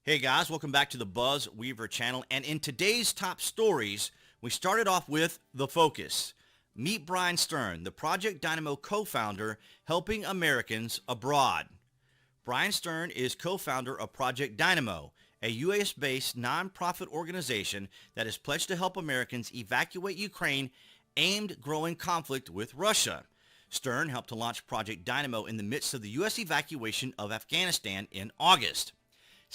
Hey guys, welcome back to the BuzWeaver channel. And in today's top stories, we started off with the focus. Meet Bryan Stern, the Project Dynamo co-founder helping Americans abroad. Bryan Stern is co-founder of Project Dynamo, a U.S.-based nonprofit organization that is pledged to help Americans evacuate Ukraine aimed growing conflict with Russia. Stern helped to launch Project Dynamo in the midst of the U.S. evacuation of Afghanistan in August.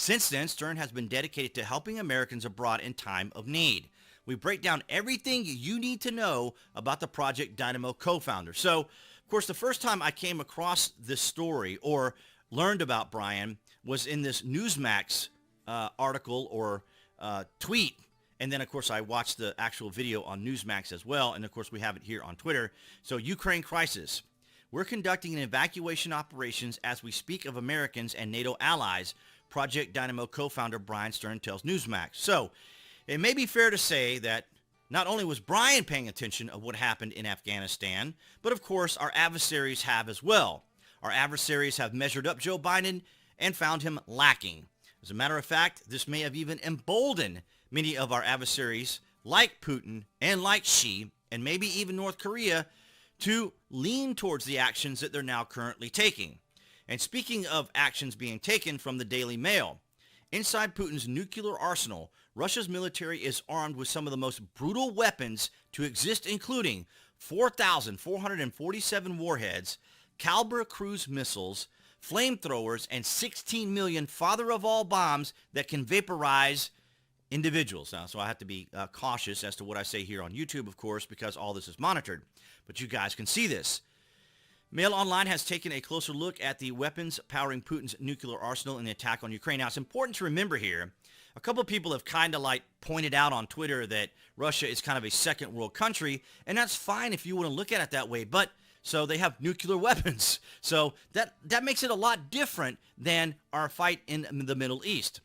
Since then, Stern has been dedicated to helping Americans abroad in time of need. We break down everything you need to know about the Project Dynamo co-founder. So, of course, the first time I came across this story or learned about Bryan was in this Newsmax article or tweet. And then, of course, I watched the actual video on Newsmax as well. And, of course, we have it here on Twitter. So, Ukraine crisis. We're conducting an evacuation operations as we speak of Americans and NATO allies, Project Dynamo co-founder Bryan Stern tells Newsmax. So, it may be fair to say that not only was Bryan paying attention of what happened in Afghanistan, but of course our adversaries have as well. Our adversaries have measured up Joe Biden and found him lacking. As a matter of fact, this may have even emboldened many of our adversaries like Putin and like Xi and maybe even North Korea to lean towards the actions that they're now currently taking. And speaking of actions being taken from the Daily Mail, inside Putin's nuclear arsenal, Russia's military is armed with some of the most brutal weapons to exist, including 4,447 warheads, Kalibr cruise missiles, flamethrowers, and 16 million father-of-all bombs that can vaporize individuals. Now, so I have to be cautious as to what I say here on YouTube, of course, because all this is monitored. But you guys can see this. Mail Online has taken a closer look at the weapons powering Putin's nuclear arsenal in the attack on Ukraine. Now, it's important to remember here, a couple of people have kind of like pointed out on Twitter that Russia is kind of a second world country, and that's fine if you want to look at it that way, but so they have nuclear weapons. So that makes it a lot different than our fight in the Middle East.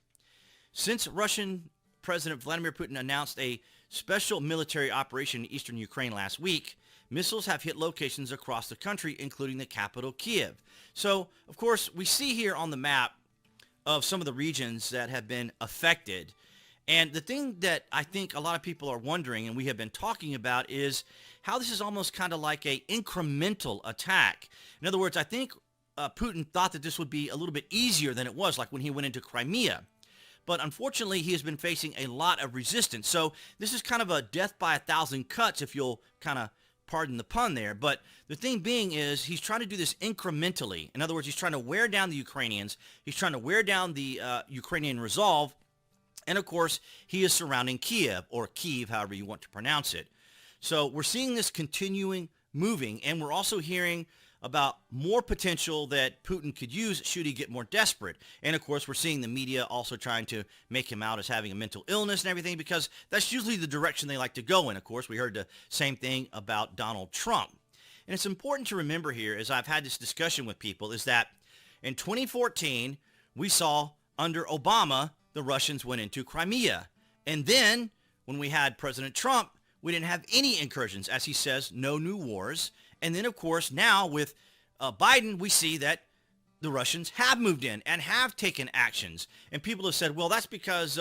Since Russian President Vladimir Putin announced a special military operation in eastern Ukraine last week, missiles have hit locations across the country, including the capital, Kiev. So, of course, we see here on the map of some of the regions that have been affected. And the thing that I think a lot of people are wondering, and we have been talking about, is how this is almost kind of like a incremental attack. In other words, I think Putin thought that this would be a little bit easier than it was, like when he went into Crimea. But unfortunately, he has been facing a lot of resistance. So this is kind of a death by a thousand cuts, if you'll kind of pardon the pun there. But the thing being is he's trying to do this incrementally. In other words, he's trying to wear down the Ukrainians. He's trying to wear down the Ukrainian resolve. And of course, he is surrounding Kiev, or Kyiv, however you want to pronounce it. So we're seeing this continuing moving, and we're also hearing about more potential that Putin could use should he get more desperate. And of course, we're seeing the media also trying to make him out as having a mental illness and everything, because that's usually the direction they like to go in. Of course, we heard the same thing about Donald Trump. And it's important to remember here, as I've had this discussion with people, is that in 2014, we saw under Obama, the Russians went into Crimea. And then when we had President Trump, we didn't have any incursions. As he says, no new wars. And then, of course, now with Biden, we see that the Russians have moved in and have taken actions. And people have said, well, that's because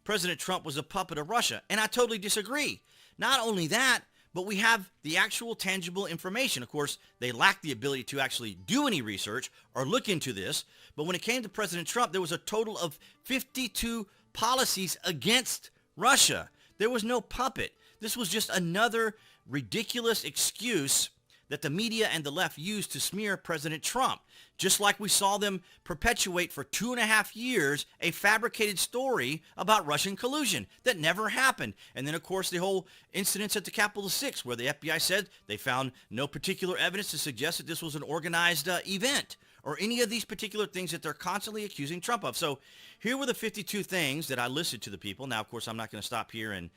President Trump was a puppet of Russia. And I totally disagree. Not only that, but we have the actual tangible information. Of course, they lack the ability to actually do any research or look into this. But when it came to President Trump, there was a total of 52 policies against Russia. There was no puppet. This was just another ridiculous excuse that the media and the left used to smear President Trump, just like we saw them perpetuate for 2.5 years a fabricated story about Russian collusion that never happened. And then, of course, the whole incidents at the Capitol 6, where the FBI said they found no particular evidence to suggest that this was an organized event, or any of these particular things that they're constantly accusing Trump of. So here were the 52 things that I listed to the people. Now, of course, I'm not going to stop here and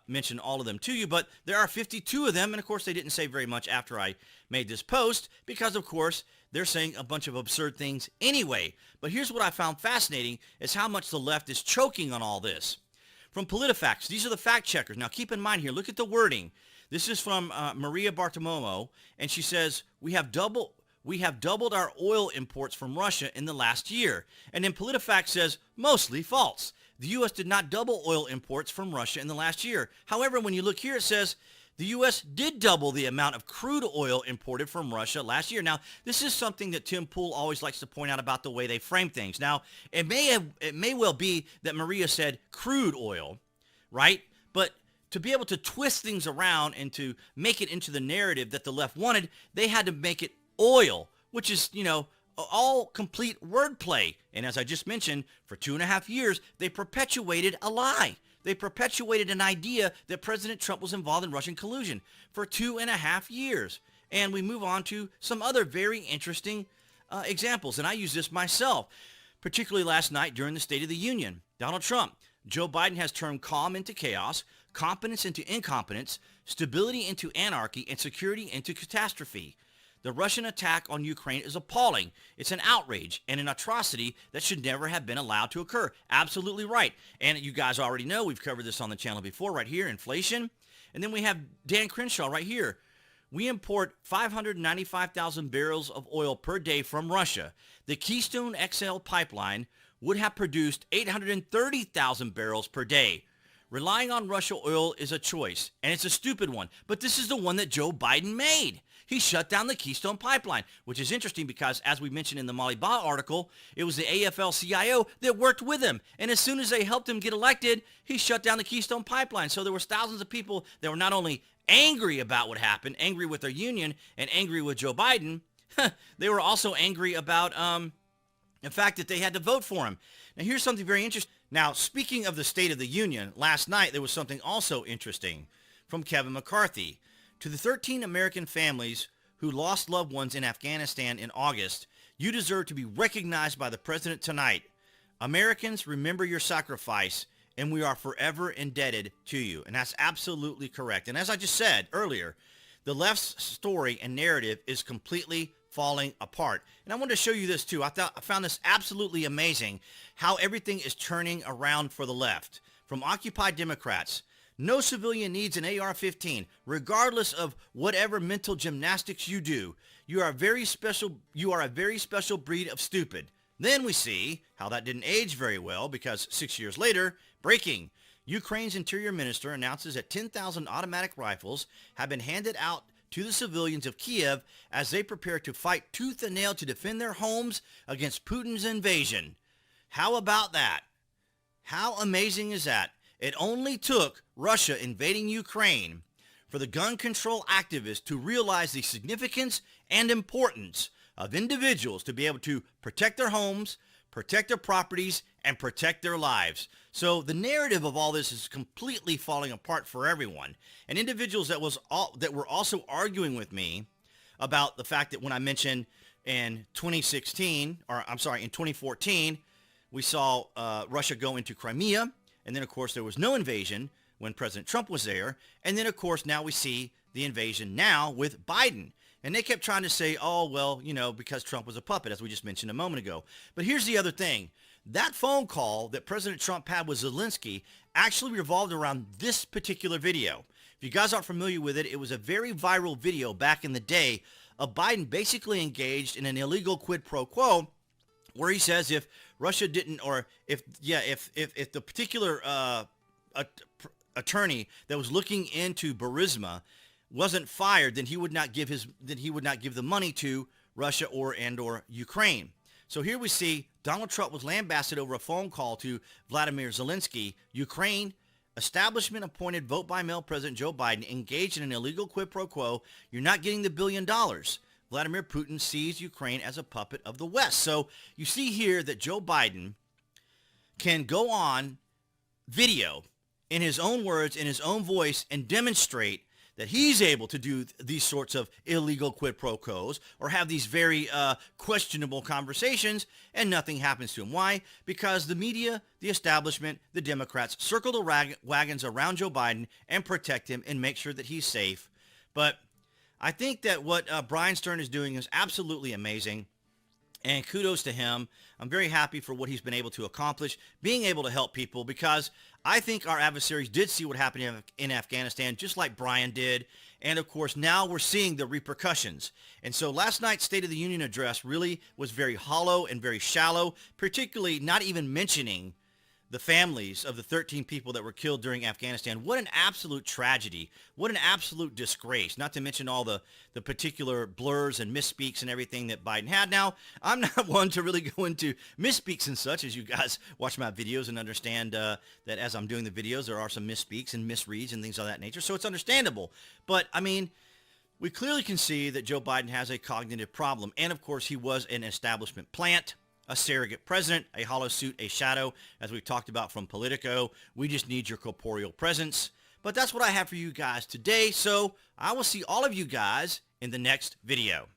mention all of them to you, but there are 52 of them, and of course they didn't say very much after I made this post, because of course they're saying a bunch of absurd things anyway. But here's what I found fascinating, is how much the left is choking on all this. From PolitiFacts, these are the fact checkers. Now keep in mind here, look at the wording. This is from Maria Bartiromo, and she says, we have we have doubled our oil imports from Russia in the last year. And then PolitiFact says, mostly false. The U.S. did not double oil imports from Russia in the last year. However, when you look here, it says the U.S. did double the amount of crude oil imported from Russia last year. Now, this is something that Tim Pool always likes to point out about the way they frame things. Now, it may well be that Maria said crude oil, right? But to be able to twist things around and to make it into the narrative that the left wanted, they had to make it oil, which is, all complete wordplay. And as I just mentioned, for 2.5 years, they perpetuated a lie. They perpetuated an idea that President Trump was involved in Russian collusion for 2.5 years. And we move on to some other very interesting examples. And I use this myself, particularly last night during the State of the Union. Donald Trump, Joe Biden has turned calm into chaos, competence into incompetence, stability into anarchy, and security into catastrophe. The Russian attack on Ukraine is appalling. It's an outrage and an atrocity that should never have been allowed to occur. Absolutely right. And you guys already know, we've covered this on the channel before right here, inflation. And then we have Dan Crenshaw right here. We import 595,000 barrels of oil per day from Russia. The Keystone XL pipeline would have produced 830,000 barrels per day. Relying on Russian oil is a choice, and it's a stupid one. But this is the one that Joe Biden made. He shut down the Keystone Pipeline, which is interesting because, as we mentioned in the Molly Ba article, it was the AFL-CIO that worked with him. And as soon as they helped him get elected, he shut down the Keystone Pipeline. So there was thousands of people that were not only angry about what happened, angry with their union, and angry with Joe Biden, they were also angry about the fact that they had to vote for him. Now, here's something very interesting. Now, speaking of the State of the Union, last night there was something also interesting from Kevin McCarthy. To the 13 American families who lost loved ones in Afghanistan in August, you deserve to be recognized by the president tonight. Americans, remember your sacrifice, and we are forever indebted to you. And that's absolutely correct. And as I just said earlier, the left's story and narrative is completely falling apart. And I wanted to show you this too. I found this absolutely amazing, how everything is turning around for the left. From Occupy Democrats, no civilian needs an AR-15, regardless of whatever mental gymnastics you do. You are a very special breed of stupid. Then we see how that didn't age very well because 6 years later, breaking. Ukraine's interior minister announces that 10,000 automatic rifles have been handed out to the civilians of Kiev as they prepare to fight tooth and nail to defend their homes against Putin's invasion. How about that? How amazing is that? It only took Russia invading Ukraine for the gun control activists to realize the significance and importance of individuals to be able to protect their homes, protect their properties, and protect their lives. So the narrative of all this is completely falling apart for everyone. And individuals that were also arguing with me about the fact that when I mentioned in 2014, we saw Russia go into Crimea. And then, of course, there was no invasion when President Trump was there. And then, of course, now we see the invasion now with Biden. And they kept trying to say, oh, well, because Trump was a puppet, as we just mentioned a moment ago. But here's the other thing. That phone call that President Trump had with Zelensky actually revolved around this particular video. If you guys aren't familiar with it, it was a very viral video back in the day of Biden basically engaged in an illegal quid pro quo where he says if Russia didn't, or if the particular attorney that was looking into Burisma wasn't fired, then he would not give the money to Russia or Ukraine. So here we see Donald Trump was lambasted over a phone call to Vladimir Zelensky. Ukraine establishment appointed vote by mail President Joe Biden engaged in an illegal quid pro quo. You're not getting the $1 billion. Vladimir Putin sees Ukraine as a puppet of the West. So you see here that Joe Biden can go on video in his own words, in his own voice, and demonstrate that he's able to do these sorts of illegal quid pro quos or have these very questionable conversations, and nothing happens to him. Why? Because the media, the establishment, the Democrats circle the wagons around Joe Biden and protect him and make sure that he's safe. But I think that what Bryan Stern is doing is absolutely amazing. And kudos to him. I'm very happy for what he's been able to accomplish, being able to help people, because I think our adversaries did see what happened in Afghanistan, just like Bryan did. And of course, now we're seeing the repercussions. And so last night's State of the Union address really was very hollow and very shallow, particularly not even mentioning the families of the 13 people that were killed during Afghanistan. What an absolute tragedy. What an absolute disgrace, not to mention all the particular blurs and misspeaks and everything that Biden had. Now, I'm not one to really go into misspeaks and such, as you guys watch my videos and understand that as I'm doing the videos, there are some misspeaks and misreads and things of that nature. So it's understandable. But, I mean, we clearly can see that Joe Biden has a cognitive problem. And, of course, he was an establishment plant, a surrogate president, a hollow suit, a shadow, as we've talked about from Politico. We just need your corporeal presence. But that's what I have for you guys today. So I will see all of you guys in the next video.